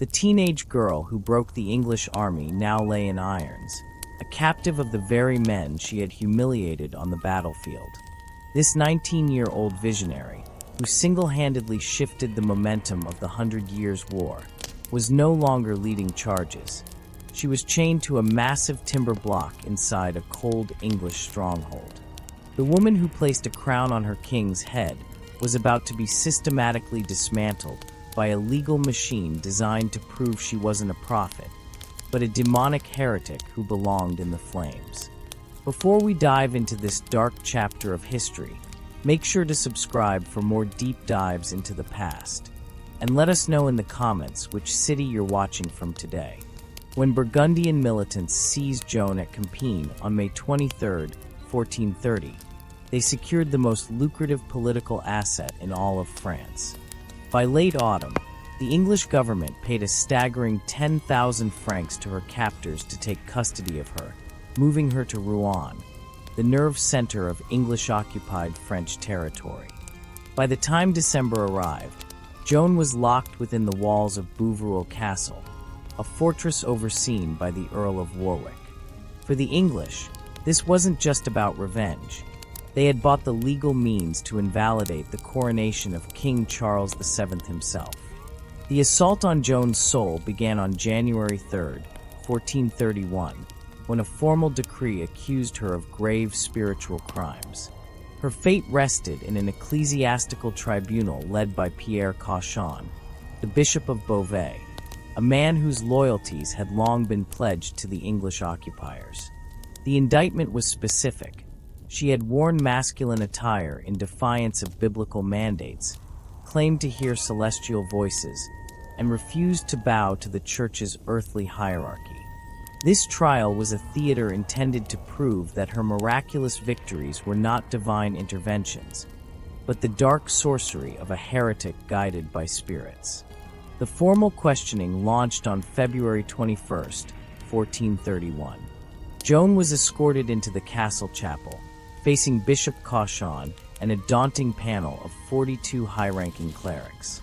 The teenage girl who broke the English army now lay in irons, a captive of the very men she had humiliated on the battlefield. This 19-year-old visionary, who single-handedly shifted the momentum of the 100 Years' War, was no longer leading charges. She was chained to a massive timber block inside a cold English stronghold. The woman who placed a crown on her king's head was about to be systematically dismantled by a legal machine designed to prove she wasn't a prophet, but a demonic heretic who belonged in the flames. Before we dive into this dark chapter of history, make sure to subscribe for more deep dives into the past. And let us know in the comments which city you're watching from today. When Burgundian militants seized Joan at Compiègne on May 23, 1430, they secured the most lucrative political asset in all of France. By late autumn, the English government paid a staggering 10,000 francs to her captors to take custody of her, moving her to Rouen, the nerve center of English-occupied French territory. By the time December arrived, Joan was locked within the walls of Bouvrouil Castle, a fortress overseen by the Earl of Warwick. For the English, this wasn't just about revenge. They had bought the legal means to invalidate the coronation of King Charles VII himself. The assault on Joan's soul began on January 3, 1431, when a formal decree accused her of grave spiritual crimes. Her fate rested in an ecclesiastical tribunal led by Pierre Cauchon, the Bishop of Beauvais, a man whose loyalties had long been pledged to the English occupiers. The indictment was specific. She had worn masculine attire in defiance of biblical mandates, claimed to hear celestial voices, and refused to bow to the Church's earthly hierarchy. This trial was a theater intended to prove that her miraculous victories were not divine interventions, but the dark sorcery of a heretic guided by spirits. The formal questioning launched on February 21, 1431. Joan was escorted into the castle chapel, facing Bishop Cauchon and a daunting panel of 42 high-ranking clerics.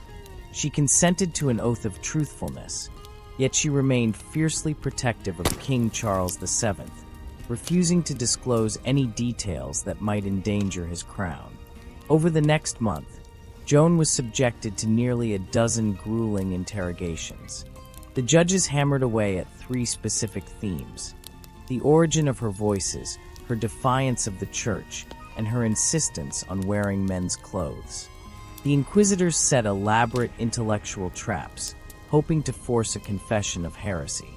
She consented to an oath of truthfulness, yet she remained fiercely protective of King Charles VII, refusing to disclose any details that might endanger his crown. Over the next month, Joan was subjected to nearly a dozen grueling interrogations. The judges hammered away at three specific themes: the origin of her voices, her defiance of the Church, and her insistence on wearing men's clothes. The inquisitors set elaborate intellectual traps, hoping to force a confession of heresy.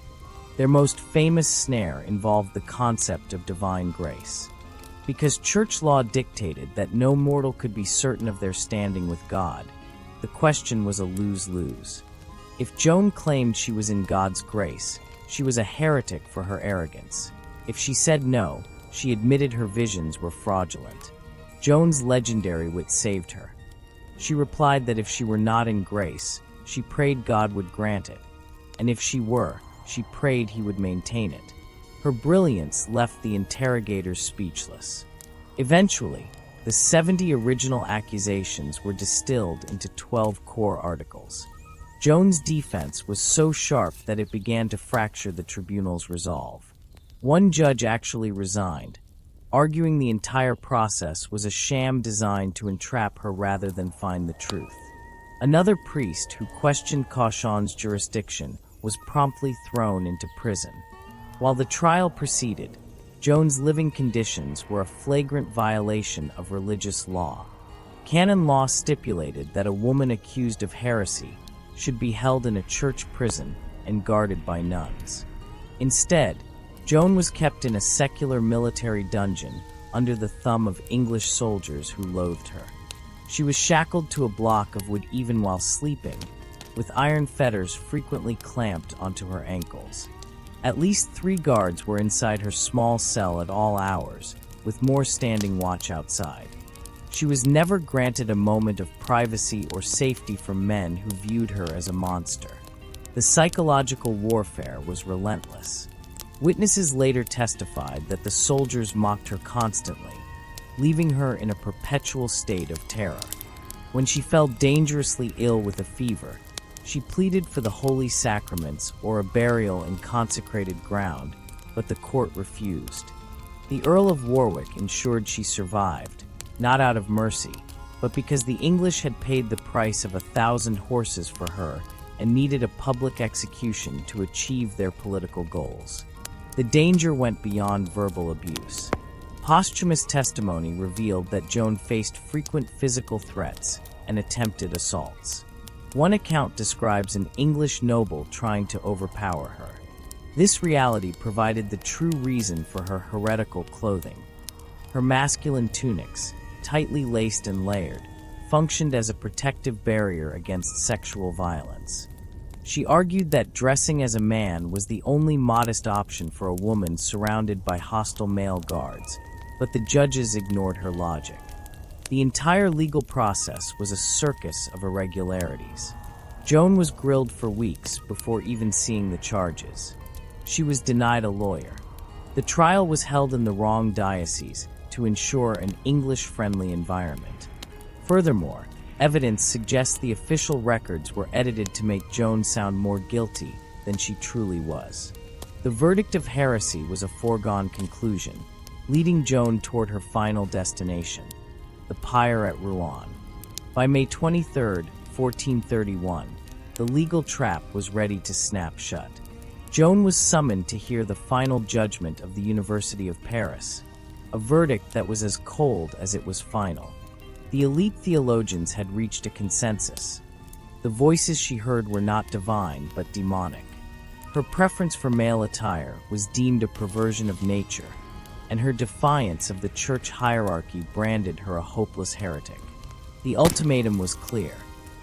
Their most famous snare involved the concept of divine grace. Because church law dictated that no mortal could be certain of their standing with God, the question was a lose-lose. If Joan claimed she was in God's grace, she was a heretic for her arrogance. If she said no, she admitted her visions were fraudulent. Joan's legendary wit saved her. She replied that if she were not in grace, she prayed God would grant it, and if she were, she prayed he would maintain it. Her brilliance left the interrogators speechless. Eventually, the 70 original accusations were distilled into 12 core articles. Joan's defense was so sharp that it began to fracture the tribunal's resolve. One judge actually resigned, arguing the entire process was a sham designed to entrap her rather than find the truth. Another priest who questioned Cauchon's jurisdiction was promptly thrown into prison. While the trial proceeded, Joan's living conditions were a flagrant violation of religious law. Canon law stipulated that a woman accused of heresy should be held in a church prison and guarded by nuns. Instead, Joan was kept in a secular military dungeon under the thumb of English soldiers who loathed her. She was shackled to a block of wood even while sleeping, with iron fetters frequently clamped onto her ankles. At least 3 guards were inside her small cell at all hours, with more standing watch outside. She was never granted a moment of privacy or safety from men who viewed her as a monster. The psychological warfare was relentless. Witnesses later testified that the soldiers mocked her constantly, leaving her in a perpetual state of terror. When she fell dangerously ill with a fever, She pleaded for the holy sacraments or a burial in consecrated ground, but the court refused. The Earl of Warwick ensured she survived, not out of mercy, but because the English had paid the price of 1,000 horses for her and needed a public execution to achieve their political goals. The danger went beyond verbal abuse. Posthumous testimony revealed that Joan faced frequent physical threats and attempted assaults. One account describes an English noble trying to overpower her. This reality provided the true reason for her heretical clothing. Her masculine tunics, tightly laced and layered, functioned as a protective barrier against sexual violence. She argued that dressing as a man was the only modest option for a woman surrounded by hostile male guards, but the judges ignored her logic. The entire legal process was a circus of irregularities. Joan was grilled for weeks before even seeing the charges. She was denied a lawyer. The trial was held in the wrong diocese to ensure an English-friendly environment. Furthermore, evidence suggests the official records were edited to make Joan sound more guilty than she truly was. The verdict of heresy was a foregone conclusion, leading Joan toward her final destination, the pyre at Rouen. By May 23, 1431, the legal trap was ready to snap shut. Joan was summoned to hear the final judgment of the University of Paris, a verdict that was as cold as it was final. The elite theologians had reached a consensus. The voices she heard were not divine, but demonic. Her preference for male attire was deemed a perversion of nature, and her defiance of the church hierarchy branded her a hopeless heretic. The ultimatum was clear: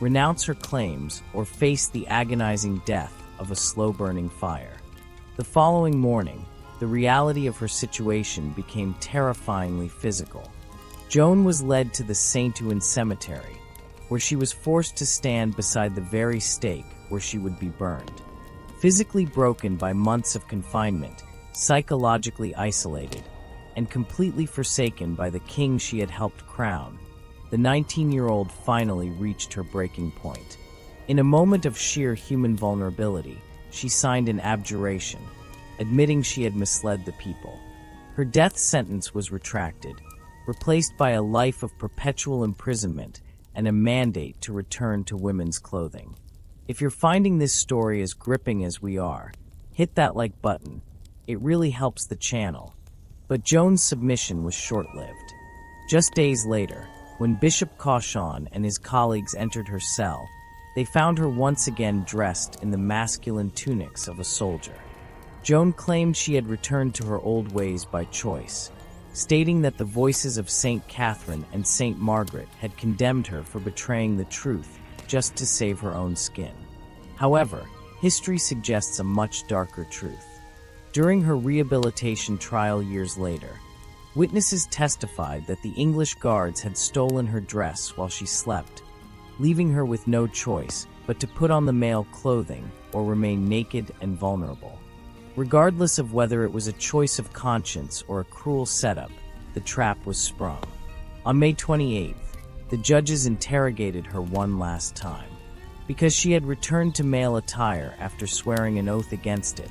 renounce her claims or face the agonizing death of a slow-burning fire. The following morning, the reality of her situation became terrifyingly physical. Joan was led to the Saint-Ouen cemetery, where she was forced to stand beside the very stake where she would be burned. Physically broken by months of confinement, psychologically isolated, and completely forsaken by the king she had helped crown, the 19-year-old finally reached her breaking point. In a moment of sheer human vulnerability, she signed an abjuration, admitting she had misled the people. Her death sentence was retracted, replaced by a life of perpetual imprisonment and a mandate to return to women's clothing. If you're finding this story as gripping as we are, hit that like button. It really helps the channel. But Joan's submission was short-lived. Just days later, when Bishop Cauchon and his colleagues entered her cell, they found her once again dressed in the masculine tunics of a soldier. Joan claimed she had returned to her old ways by choice, stating that the voices of Saint Catherine and Saint Margaret had condemned her for betraying the truth just to save her own skin. However, history suggests a much darker truth. During her rehabilitation trial years later, witnesses testified that the English guards had stolen her dress while she slept, leaving her with no choice but to put on the male clothing or remain naked and vulnerable. Regardless of whether it was a choice of conscience or a cruel setup, the trap was sprung. On May 28th, the judges interrogated her one last time. Because she had returned to male attire after swearing an oath against it,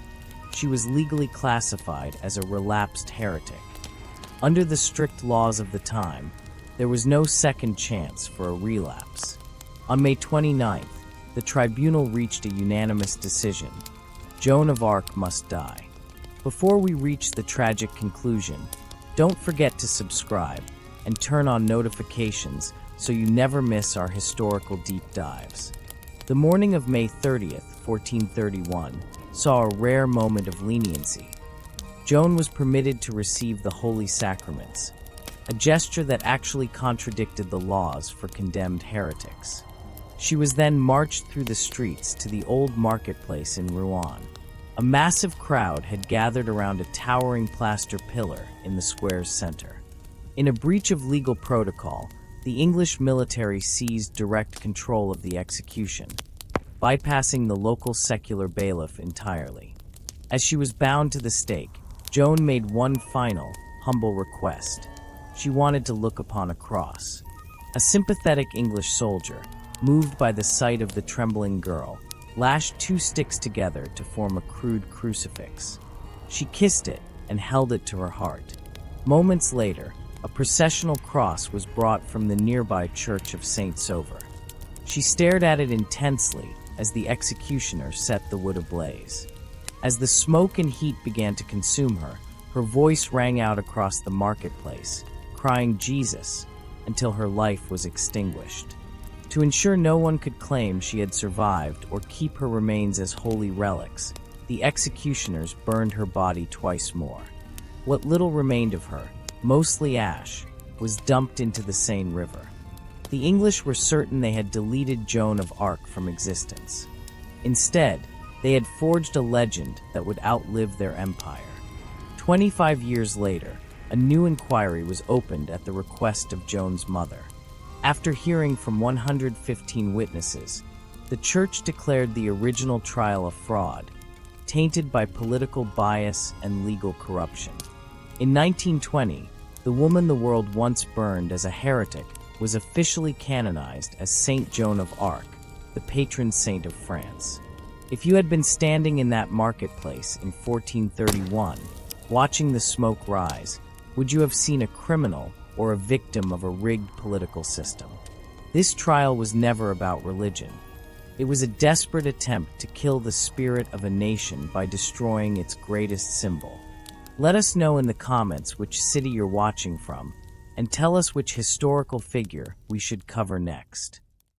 she was legally classified as a relapsed heretic. Under the strict laws of the time, there was no second chance for a relapse. On May 29th, the tribunal reached a unanimous decision: Joan of Arc must die. Before we reach the tragic conclusion, don't forget to subscribe and turn on notifications so you never miss our historical deep dives. The morning of May 30th, 1431, saw a rare moment of leniency. Joan was permitted to receive the holy sacraments, a gesture that actually contradicted the laws for condemned heretics. She was then marched through the streets to the old marketplace in Rouen. A massive crowd had gathered around a towering plaster pillar in the square's center. In a breach of legal protocol, the English military seized direct control of the execution, bypassing the local secular bailiff entirely. As she was bound to the stake, Joan made one final, humble request. She wanted to look upon a cross. A sympathetic English soldier, moved by the sight of the trembling girl, lashed 2 sticks together to form a crude crucifix. She kissed it and held it to her heart. Moments later, a processional cross was brought from the nearby church of Saint Sauveur. She stared at it intensely as the executioner set the wood ablaze. As the smoke and heat began to consume her, her voice rang out across the marketplace, crying "Jesus," until her life was extinguished. To ensure no one could claim she had survived or keep her remains as holy relics, the executioners burned her body twice more. What little remained of her, mostly ash, was dumped into the Seine River. The English were certain they had deleted Joan of Arc from existence. Instead, they had forged a legend that would outlive their empire. 25 years later, a new inquiry was opened at the request of Joan's mother. After hearing from 115 witnesses, the church declared the original trial a fraud, tainted by political bias and legal corruption. In 1920, the woman the world once burned as a heretic was officially canonized as Saint Joan of Arc, the patron saint of France. If you had been standing in that marketplace in 1431, watching the smoke rise, would you have seen a criminal or a victim of a rigged political system? This trial was never about religion. It was a desperate attempt to kill the spirit of a nation by destroying its greatest symbol. Let us know in the comments which city you're watching from, and tell us which historical figure we should cover next.